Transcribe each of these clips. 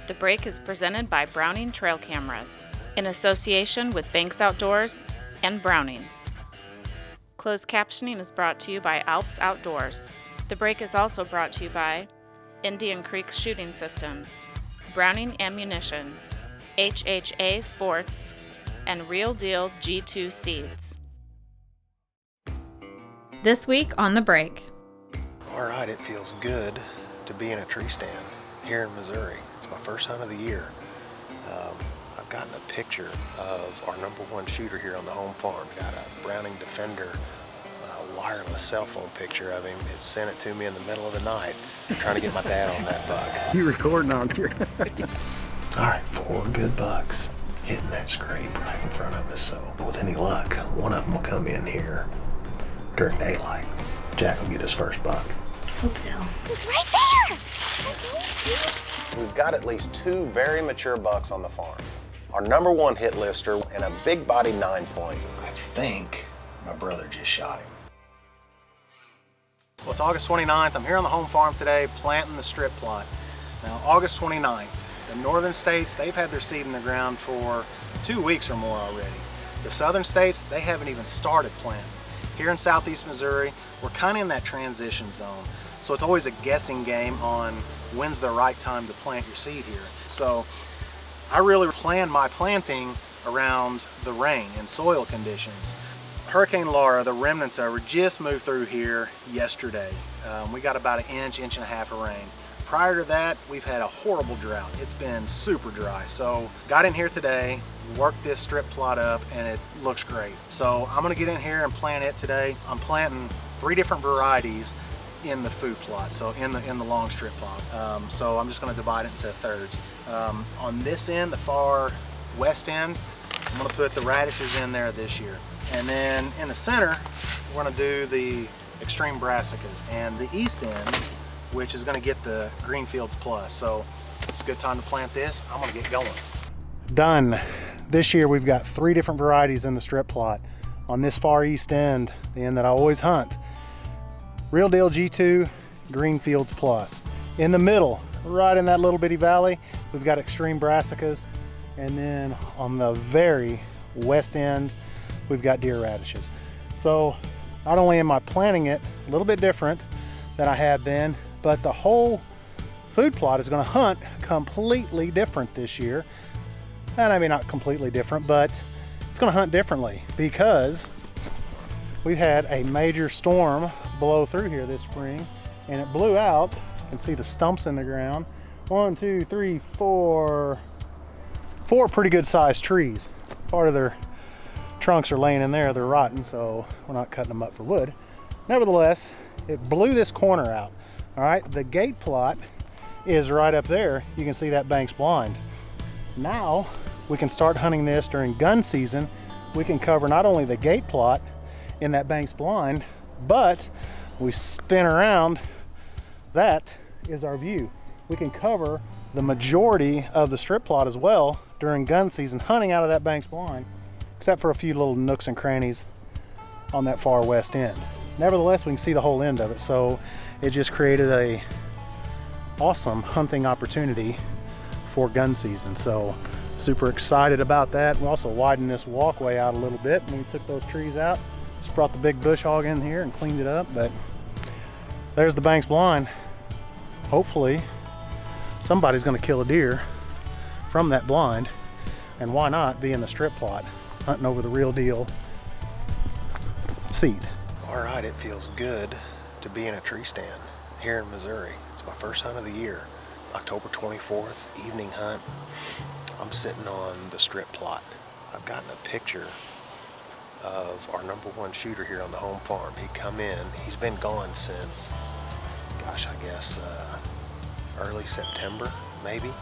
The break is presented by Browning Trail Cameras, in association with Banks Outdoors and Browning. Closed captioning is brought to you by Alps Outdoors. The break is also brought to you by Indian Creek Shooting Systems, Browning Ammunition, HHA Sports, and Real Deal G2 Seeds. This week on The Break. All right, it feels good to be in a tree stand here in Missouri. It's my first hunt of the year. I've gotten a picture of our #1 shooter here on the home farm. Got a Browning Defender wireless cell phone picture of him. It sent it to me in the middle of the night. I'm trying to get my dad on that buck. You recording on here? All right, 4 good bucks hitting that scrape right in front of us. So with any luck, one of them will come in here during daylight. Jack will get his first buck. Hope so. It's right there! We've got at least 2 very mature bucks on the farm. Our #1 hit lister and a big body 9-point. I think my brother just shot him. Well, it's August 29th. I'm here on the home farm today planting the strip plot. Now, August 29th, the northern states, they've had their seed in the ground for 2 weeks or more already. The southern states, they haven't even started planting. Here in southeast Missouri, we're kind of in that transition zone. So it's always a guessing game on when's the right time to plant your seed here. So I really plan my planting around the rain and soil conditions. Hurricane Laura, the remnants of her, just moved through here yesterday. We got about 1 inch, 1.5 inches of rain. Prior to that, we've had a horrible drought. It's been super dry. So got in here today, worked this strip plot up, and it looks great. So I'm gonna get in here and plant it today. I'm planting 3 different varieties in the food plot, so in the long strip plot. So I'm just gonna divide it into thirds. On this end, the far west end, I'm gonna put the radishes in there this year. And then in the center, we're gonna do the extreme brassicas, and the east end, which is gonna get the Greenfields Plus. So it's a good time to plant this. I'm gonna get going. Done. This year we've got 3 different varieties in the strip plot. On this far east end, the end that I always hunt, Real Deal G2, Greenfields Plus. In the middle, right in that little bitty valley, we've got extreme brassicas. And then on the very west end, we've got deer radishes. So not only am I planting it a little bit different than I have been, but the whole food plot is gonna hunt completely different this year. And I mean, not completely different, but it's gonna hunt differently because we've had a major storm blow through here this spring, and it blew out. You can see the stumps in the ground. 1, 2, 3, 4 pretty good sized trees. Part of their trunks are laying in there, they're rotten, so we're not cutting them up for wood. Nevertheless, it blew this corner out. All right, the gate plot is right up there. You can see that Banks blind. Now we can start hunting this during gun season. We can cover not only the gate plot in that Banks blind, but we spin around. That is our view. We can cover the majority of the strip plot as well during gun season, hunting out of that Banks blind, except for a few little nooks and crannies on that far west end. Nevertheless, we can see the whole end of it, so it just created a awesome hunting opportunity for gun season. So super excited about that. We also widened this walkway out a little bit when we took those trees out. Just brought the big bush hog in here and cleaned it up, but there's the Banks blind. Hopefully somebody's gonna kill a deer from that blind, and why not be in the strip plot hunting over the Real Deal seed. All right, it feels good to be in a tree stand here in Missouri. It's my first hunt of the year. October 24th, evening hunt. I'm sitting on the strip plot. I've gotten a picture of our #1 shooter here on the home farm. He come in, he's been gone since, gosh, I guess early September, maybe,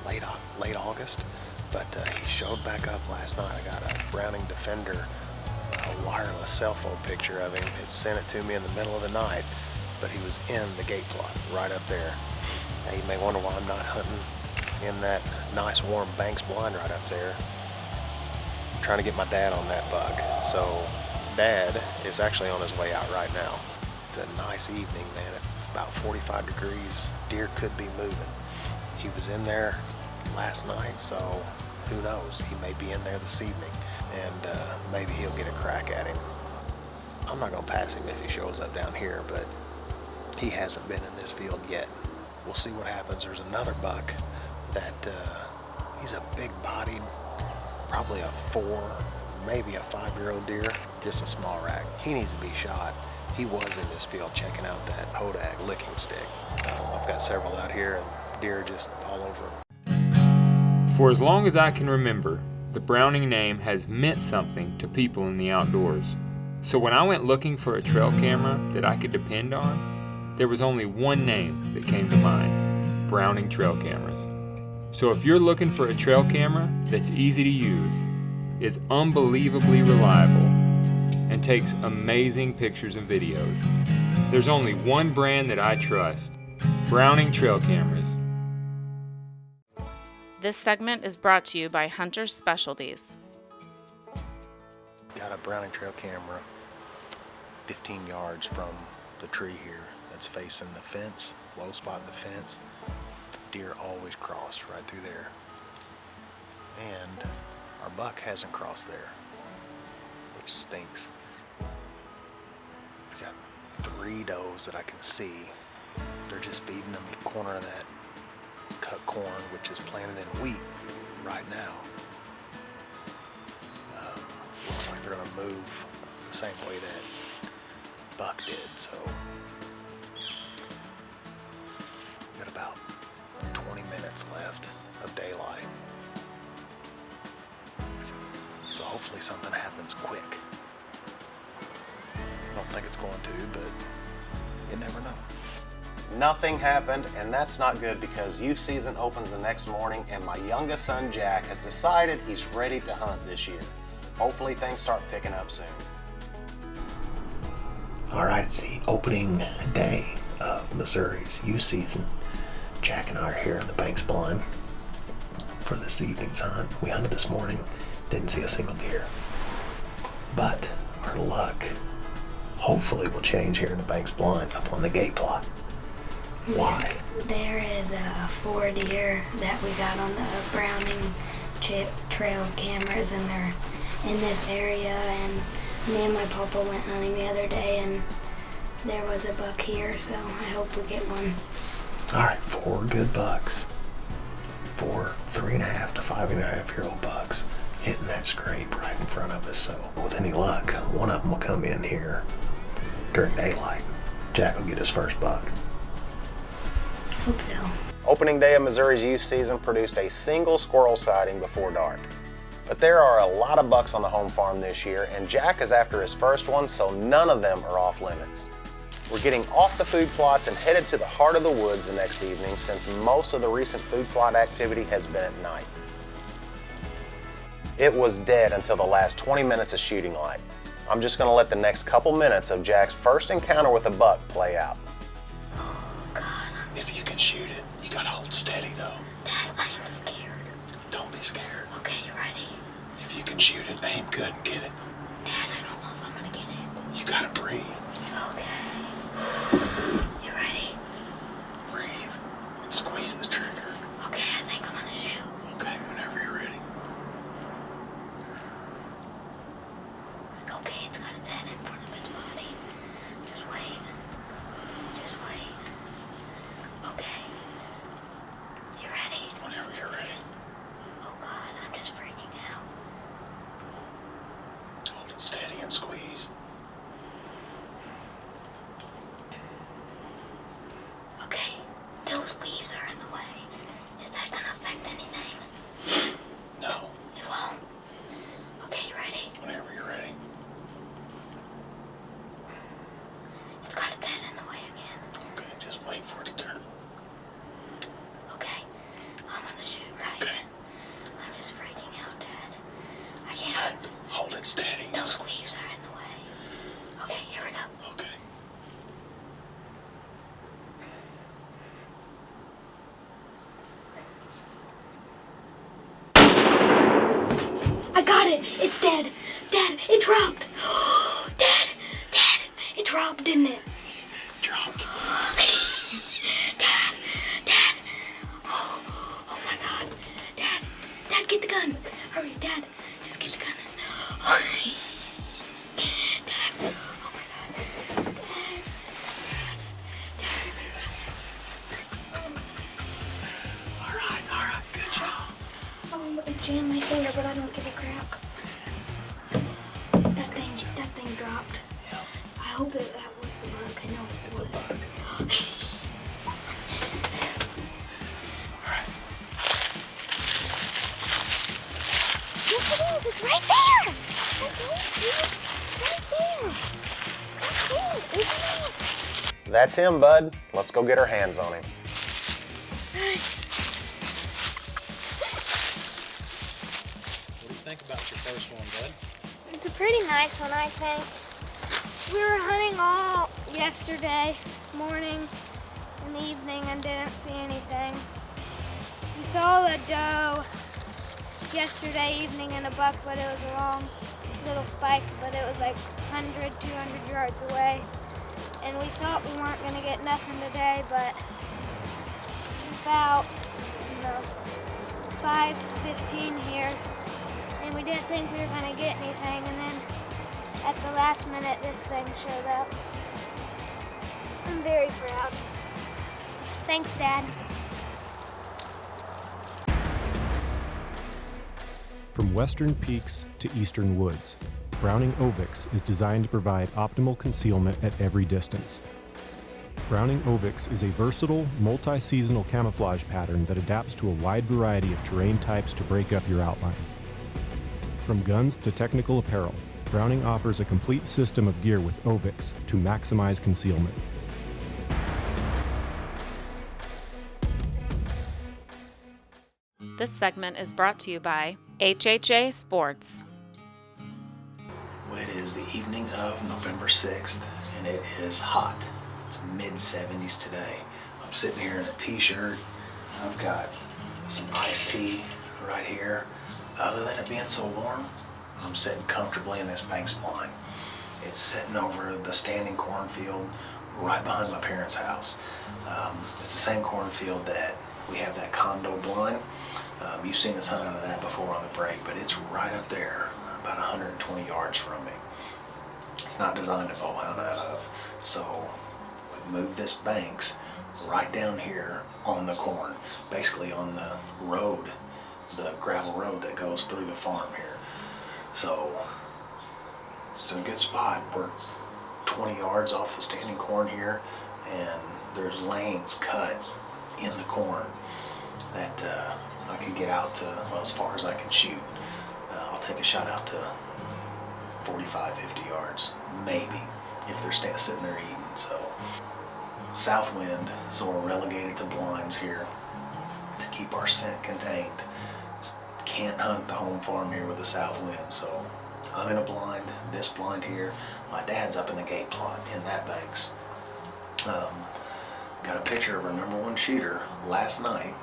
late August. But he showed back up last night. I got a Browning Defender, a wireless cell phone picture of him. It sent it to me in the middle of the night, but he was in the gate plot right up there. Now you may wonder why I'm not hunting in that nice warm Banks blind right up there. I'm trying to get my dad on that buck. So Dad is actually on his way out right now. It's a nice evening, man. It's about 45 degrees. Deer could be moving. He was in there last night, so who knows? He may be in there this evening, and maybe he'll get a crack at him. I'm not gonna pass him if he shows up down here, but he hasn't been in this field yet. We'll see what happens. There's another buck that he's a big-bodied, probably a 4, maybe a 5-year-old deer, just a small rack. He needs to be shot. He was in this field checking out that Hodag licking stick. I've got several out here, and deer are just all over them. For as long as I can remember, the Browning name has meant something to people in the outdoors. So when I went looking for a trail camera that I could depend on, there was only one name that came to mind: Browning Trail Cameras. So if you're looking for a trail camera that's easy to use, is unbelievably reliable, and takes amazing pictures and videos, there's only one brand that I trust: Browning Trail Cameras. This segment is brought to you by Hunter's Specialties. Got a Browning trail camera 15 yards from the tree here that's facing the fence, low spot in the fence. Deer always cross right through there. And our buck hasn't crossed there, which stinks. We got 3 does that I can see. They're just feeding in the corner of that cut corn, which is planted in wheat right now. Looks like they're gonna move the same way that buck did, so we got about 20 minutes left of daylight. So hopefully something happens quick. I don't think it's going to, but you never know. Nothing happened, and that's not good because youth season opens the next morning, and my youngest son Jack has decided he's ready to hunt this year. Hopefully things start picking up soon. All right, it's the opening day of Missouri's youth season. Jack and I are here in the Banks blind for this evening's hunt. We hunted this morning, didn't see a single deer. But our luck hopefully will change here in the Banks blind up on the gate plot. Why? There is 4 deer that we got on the Browning trail cameras, and they're in this area, and me and my papa went hunting the other day, and there was a buck here, so I hope we get one. All right, 4 good bucks. 4 3.5 to 5.5-year-old bucks hitting that scrape right in front of us. So with any luck, one of them will come in here during daylight. Jack will get his first buck. Hope so. Opening day of Missouri's youth season produced a single squirrel sighting before dark. But there are a lot of bucks on the home farm this year, and Jack is after his first one, so none of them are off limits. We're getting off the food plots and headed to the heart of the woods the next evening, since most of the recent food plot activity has been at night. It was dead until the last 20 minutes of shooting light. I'm just going to let the next couple minutes of Jack's first encounter with a buck play out. Oh, God. If you can shoot it, you gotta hold steady though. Dad, I am scared. Don't be scared. Okay, you ready? If you can shoot it, aim good and get it. Dad, I don't know if I'm gonna get it. You gotta breathe. Okay. You ready? Breathe and squeeze the trigger. Okay, I think I'm gonna shoot. Okay, whenever you're ready. Okay, it's got its head in front of its body. Just wait. Just wait. Okay. You ready? Whenever you're ready. Oh God, I'm just freaking out. Hold it steady and squeeze. Okay, those leaves are in the way. Is that gonna affect anything? No, It won't. Okay, you ready? whenever you're ready. It's got its head in the way again. Okay, just wait for it to turn. Okay, I'm gonna shoot, right? Okay. I'm just freaking out, Dad. I can't. Hold it steady. Those leaves are in the way. Okay, here we go. Okay. I got it! It's dead! Dad, it dropped! Dad! Dad! It dropped, didn't it? Dropped. Dad! Dad! Oh, gun. Hurry, Dad. Just get the gun. Dad. Oh my God. Dad. All right, good job. Oh, it jammed my finger, but I don't give a crap. That thing dropped. Yep. I hope that was the bug. I know It's a bug. Yes, it is. It's right there. Right there. That's him, bud. Let's go get our hands on him. What do you think about your first one, bud? It's a pretty nice one, I think. We were hunting all yesterday morning and evening and didn't see anything. We saw a doe yesterday evening and a buck, but it was a long little spike, but it was like 100, 200 yards away. And we thought we weren't gonna get nothing today, but it's about, 5:15 here. And we didn't think we were gonna get anything, and then at the last minute, this thing showed up. I'm very proud. Thanks, Dad. From western peaks to eastern woods, Browning Ovix is designed to provide optimal concealment at every distance. Browning Ovix is a versatile, multi-seasonal camouflage pattern that adapts to a wide variety of terrain types to break up your outline. From guns to technical apparel, Browning offers a complete system of gear with Ovix to maximize concealment. This segment is brought to you by HHA Sports. Well, it is the evening of November 6th, and it is hot. It's mid-70s today. I'm sitting here in a t-shirt. I've got some iced tea right here. Other than it being so warm, I'm sitting comfortably in this Banks blind. It's sitting over the standing cornfield right behind my parents' house. It's the same cornfield that we have that condo blind. You've seen us hunt out of that before on the break, but it's right up there, about 120 yards from me. It's not designed to bow hunt out of. So we moved this Banks right down here on the corn, basically on the road, the gravel road that goes through the farm here. So it's in a good spot. We're 20 yards off the standing corn here, and there's lanes cut in the corn that I can get out to, well, as far as I can shoot. I'll take a shot out to 45, 50 yards, maybe, if they're sitting there eating. So south wind, so we're relegated to blinds here to keep our scent contained. Can't hunt the home farm here with the south wind, so I'm in a blind, this blind here. My dad's up in the gate plot in that Banks. Got a picture of our #1 shooter last night,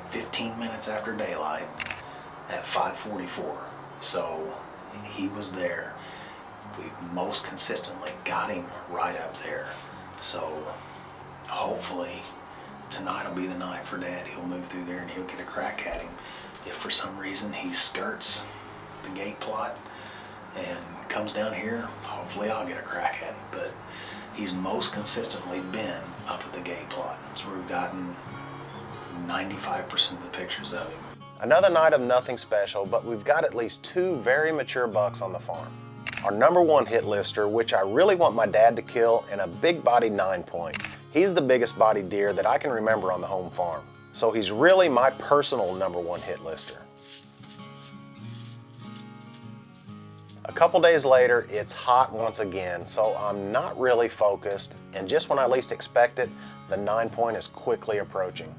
15 minutes after daylight at 5:44. So he was there. We most consistently got him right up there. So hopefully tonight will be the night for Dad. He'll move through there and he'll get a crack at him. If for some reason he skirts the gate plot and comes down here, hopefully I'll get a crack at him. But he's most consistently been up at the gate plot. So we've gotten 95% of the pictures of him. Another night of nothing special, but we've got at least 2 very mature bucks on the farm. Our #1 hit lister, which I really want my dad to kill, and a big body 9-point. He's the biggest body deer that I can remember on the home farm. So he's really my personal #1 hit lister. A couple days later, it's hot once again, so I'm not really focused, and just when I least expect it, the 9-point is quickly approaching.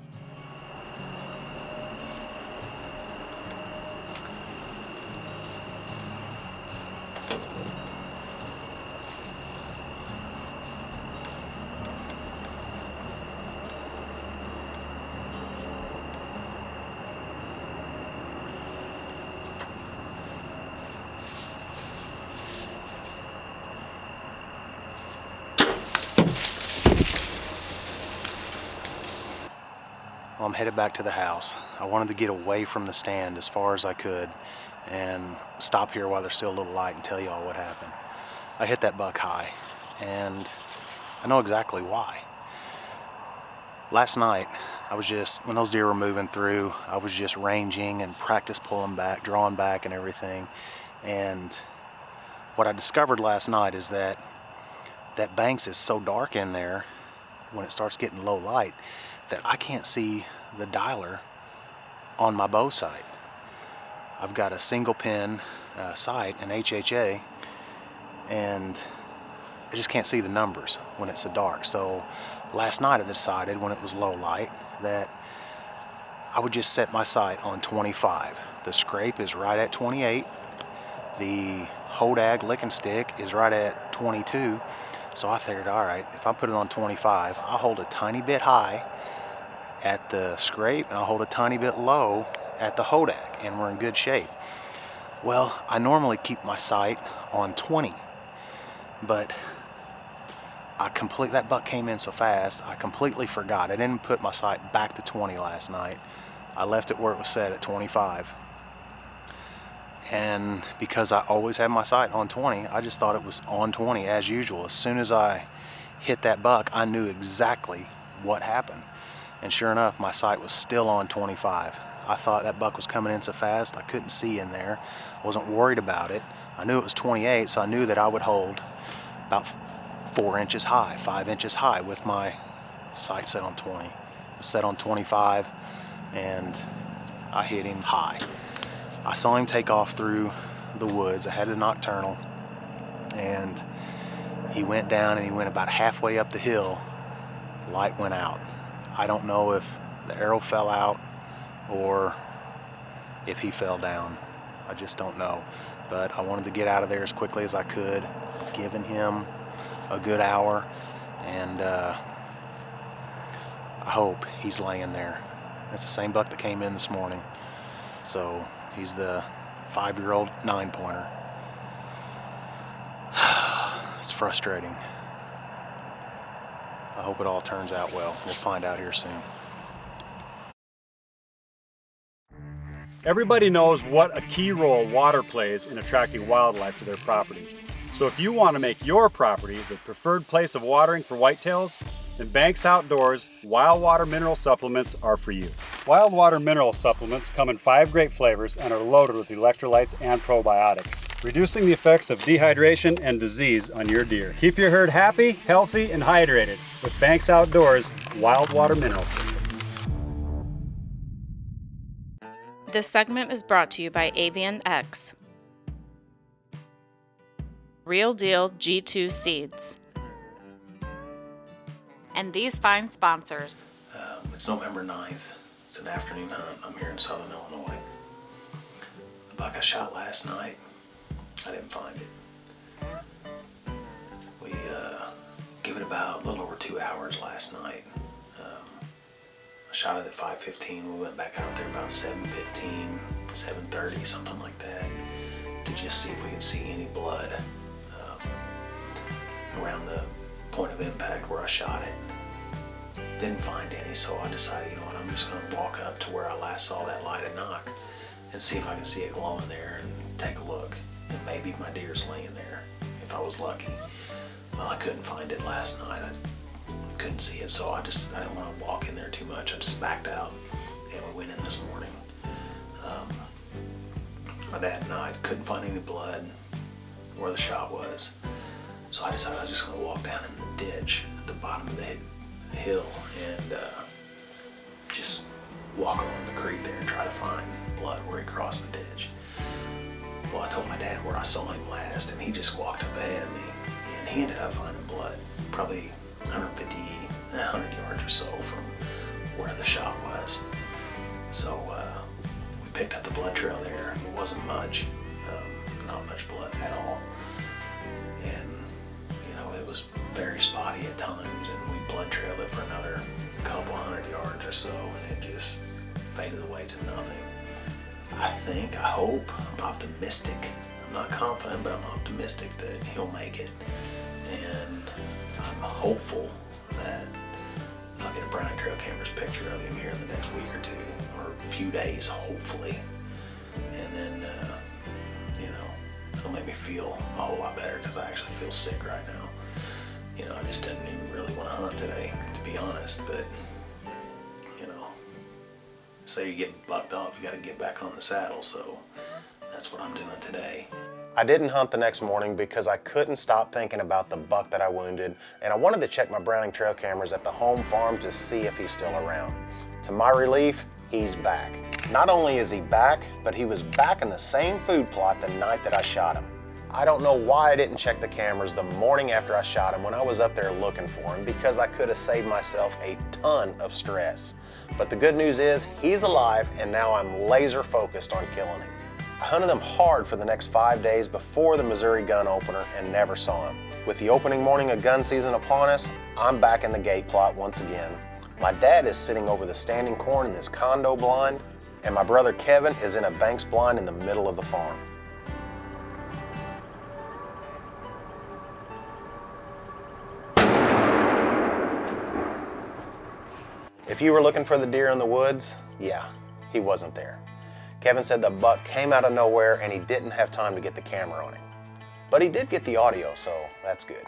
Well, I'm headed back to the house. I wanted to get away from the stand as far as I could and stop here while there's still a little light and tell y'all what happened. I hit that buck high, and I know exactly why. Last night, when those deer were moving through, I was just ranging and practice pulling back, drawing back and everything. And what I discovered last night is that banks is so dark in there when it starts getting low light that I can't see the dialer on my bow sight. I've got a single pin sight, an HHA, and I just can't see the numbers when it's so dark. So last night I decided, when it was low light, that I would just set my sight on 25. The scrape is right at 28. The Hodag licking stick is right at 22. So I figured, all right, if I put it on 25, I'll hold a tiny bit high at the scrape and I'll hold a tiny bit low at the Hodag, and we're in good shape. Well, I normally keep my sight on 20, but that buck came in so fast, I completely forgot. I didn't put my sight back to 20 last night. I left it where it was set at 25. And because I always have my sight on 20, I just thought it was on 20 as usual. As soon as I hit that buck, I knew exactly what happened. And sure enough, my sight was still on 25. I thought that buck was coming in so fast I couldn't see in there. I wasn't worried about it. I knew it was 28, so I knew that I would hold about 4 inches high, 5 inches high with my sight set on 20. It was set on 25, and I hit him high. I saw him take off through the woods. I had a nocturnal, and he went down, and he went about halfway up the hill. Light went out. I don't know if the arrow fell out or if he fell down. I just don't know. But I wanted to get out of there as quickly as I could, giving him a good hour, and I hope he's laying there. It's the same buck that came in this morning. So he's the 5-year-old 9-pointer. It's frustrating. I hope it all turns out well. We'll find out here soon. Everybody knows what a key role water plays in attracting wildlife to their property. So if you want to make your property the preferred place of watering for whitetails, then Banks Outdoors Wild Water Mineral Supplements are for you. Wild Water Mineral Supplements come in 5 great flavors and are loaded with electrolytes and probiotics, reducing the effects of dehydration and disease on your deer. Keep your herd happy, healthy, and hydrated with Banks Outdoors Wild Water Mineral System. This segment is brought to you by Avian X, Real Deal G2 Seeds, and these fine sponsors. It's November 9th. It's an afternoon hunt. I'm here in southern Illinois. The buck I shot last night, I didn't find it. We give it about a little over 2 hours last night. I shot it at 5:15. We went back out there about 7:15, 7:30, something like that, to just see if we could see any blood around the point of impact where I shot it. Didn't find any, so I decided, you know what, I'm just going to walk up to where I last saw that lighted knock and see if I can see it glowing there and take a look. And maybe my deer's laying there, if I was lucky. Well, I couldn't find it last night. I couldn't see it, so I didn't want to walk in there too much. I just backed out, and we went in this morning. My dad and I couldn't find any blood where the shot was, so I decided I was just going to walk down in the ditch at the bottom of the hill and just walk along the creek there and try to find blood where he crossed the ditch. Well, I told my dad where I saw him last, and he just walked up ahead of me, and he ended up finding blood, probably 100 yards or so from where the shot was. So we picked up the blood trail there. It wasn't much, not much blood at all. And, you know, it was very spotty at times, and we blood trailed it for another couple 100 yards or so, and it just faded away to nothing. I hope, I'm optimistic. I'm not confident, but I'm optimistic that he'll make it. And I'm hopeful that I'll get a Browning Trail Camera's picture of him here in the next week or two, or few days, hopefully. And then, it'll make me feel a whole lot better because I actually feel sick right now. I just didn't even really want to hunt today, to be honest, but, so you get bucked off, you got to get back on the saddle, so that's what I'm doing today. I didn't hunt the next morning because I couldn't stop thinking about the buck that I wounded, and I wanted to check my Browning trail cameras at the home farm to see if he's still around. To my relief, he's back. Not only is he back, but he was back in the same food plot the night that I shot him. I don't know why I didn't check the cameras the morning after I shot him when I was up there looking for him, because I could have saved myself a ton of stress. But the good news is he's alive, and now I'm laser focused on killing him. I hunted him hard for the next 5 days before the Missouri gun opener and never saw him. With the opening morning of gun season upon us, I'm back in the gate plot once again. My dad is sitting over the standing corn in this condo blind, and my brother Kevin is in a banks blind in the middle of the farm. If you were looking for the deer in the woods, yeah, he wasn't there. Kevin said the buck came out of nowhere and he didn't have time to get the camera on him. But he did get the audio, so that's good.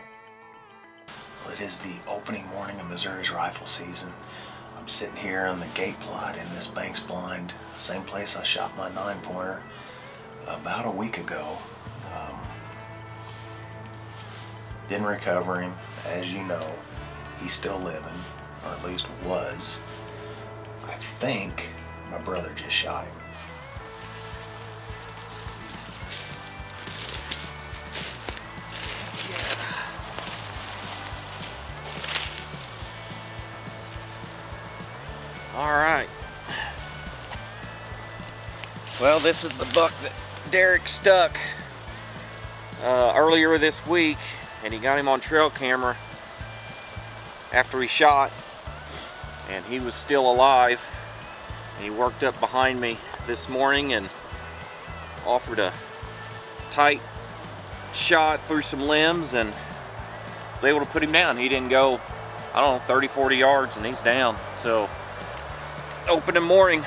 Well, it is the opening morning of Missouri's rifle season. I'm sitting here on the gate plot in this banks blind, same place I shot my 9-pointer about a week ago. Didn't recover him, as you know. He's still living, or at least was. I think my brother just shot him. All right. Well, this is the buck that Derek stuck earlier this week, and he got him on trail camera after he shot, and he was still alive. And he worked up behind me this morning and offered a tight shot through some limbs and was able to put him down. He didn't go, I don't know, 30, 40 yards, and he's down. So opening morning.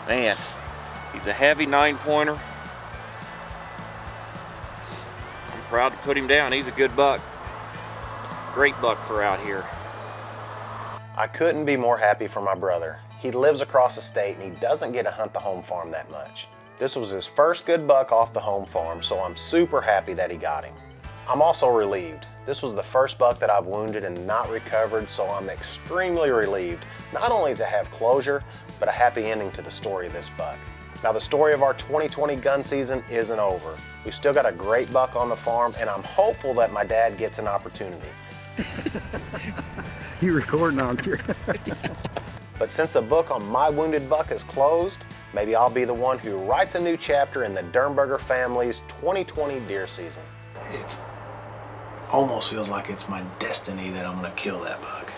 Man, he's a heavy 9-pointer. I'm proud to put him down. He's a good buck. Great buck for out here. I couldn't be more happy for my brother. He lives across the state and he doesn't get to hunt the home farm that much. This was his first good buck off the home farm, so I'm super happy that he got him. I'm also relieved. This was the first buck that I've wounded and not recovered, so I'm extremely relieved not only to have closure, but a happy ending to the story of this buck. Now, the story of our 2020 gun season isn't over. We've still got a great buck on the farm, and I'm hopeful that my dad gets an opportunity. You recording on here? But since the book on my wounded buck is closed, maybe I'll be the one who writes a new chapter in the Dirnberger family's 2020 deer season. It almost feels like it's my destiny that I'm gonna kill that buck.